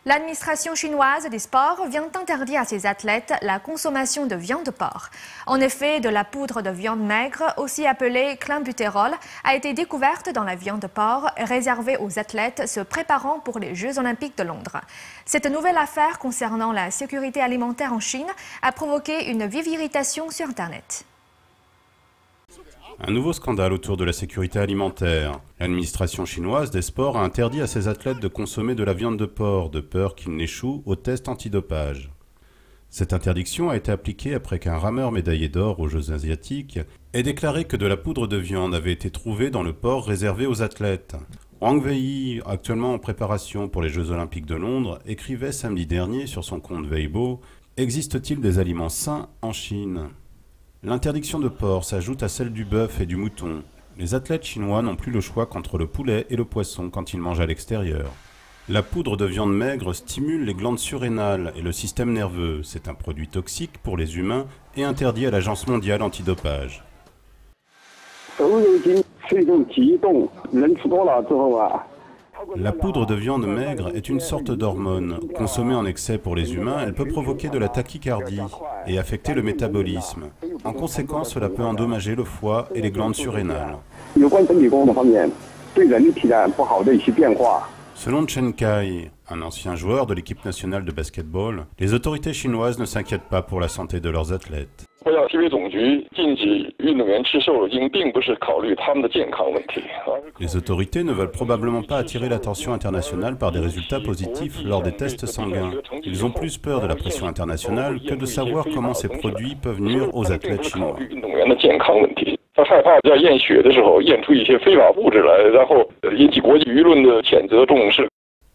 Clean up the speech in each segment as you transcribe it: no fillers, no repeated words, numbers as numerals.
L'administration chinoise des sports vient interdire à ses athlètes la consommation de viande de porc. En effet, de la poudre de viande maigre, aussi appelée clenbutérol, a été découverte dans la viande de porc réservée aux athlètes se préparant pour les Jeux olympiques de Londres. Cette nouvelle affaire concernant la sécurité alimentaire en Chine a provoqué une vive irritation sur Internet. Un nouveau scandale autour de la sécurité alimentaire. L'administration chinoise des sports a interdit à ses athlètes de consommer de la viande de porc, de peur qu'ils n'échouent au test antidopage. Cette interdiction a été appliquée après qu'un rameur médaillé d'or aux Jeux asiatiques ait déclaré que de la poudre de viande avait été trouvée dans le porc réservé aux athlètes. Wang Wei, actuellement en préparation pour les Jeux olympiques de Londres, écrivait samedi dernier sur son compte Weibo « Existe-t-il des aliments sains en Chine ?» L'interdiction de porc s'ajoute à celle du bœuf et du mouton. Les athlètes chinois n'ont plus le choix qu'entre le poulet et le poisson quand ils mangent à l'extérieur. La poudre de viande maigre stimule les glandes surrénales et le système nerveux. C'est un produit toxique pour les humains et interdit à l'Agence mondiale antidopage. La poudre de viande maigre est une sorte d'hormone. Consommée en excès pour les humains, elle peut provoquer de la tachycardie et affecter le métabolisme. En conséquence, cela peut endommager le foie et les glandes surrénales. Selon Chen Kai, un ancien joueur de l'équipe nationale de basket-ball, les autorités chinoises ne s'inquiètent pas pour la santé de leurs athlètes. Les autorités ne veulent probablement pas attirer l'attention internationale par des résultats positifs lors des tests sanguins. Ils ont plus peur de la pression internationale que de savoir comment ces produits peuvent nuire aux athlètes chinois.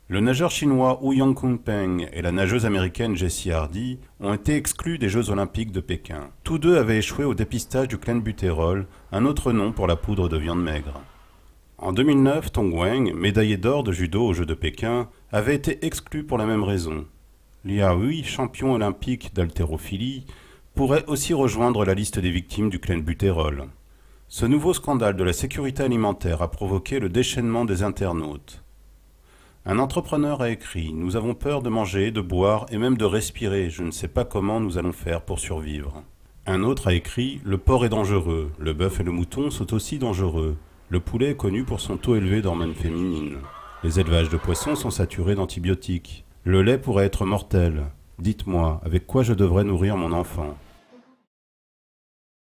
Le nageur chinois Wu Yangkungpeng et la nageuse américaine Jessie Hardy ont été exclus des Jeux olympiques de Pékin. Tous deux avaient échoué au dépistage du clenbutérol, un autre nom pour la poudre de viande maigre. En 2009, Tong Weng, médaillé d'or de judo aux Jeux de Pékin, avait été exclu pour la même raison. Lia Hui, champion olympique d'haltérophilie, pourrait aussi rejoindre la liste des victimes du clenbutérol. Ce nouveau scandale de la sécurité alimentaire a provoqué le déchaînement des internautes. Un entrepreneur a écrit « Nous avons peur de manger, de boire et même de respirer. Je ne sais pas comment nous allons faire pour survivre. » Un autre a écrit « Le porc est dangereux. Le bœuf et le mouton sont aussi dangereux. Le poulet est connu pour son taux élevé d'hormones féminines. Les élevages de poissons sont saturés d'antibiotiques. Le lait pourrait être mortel. Dites-moi, avec quoi je devrais nourrir mon enfant ?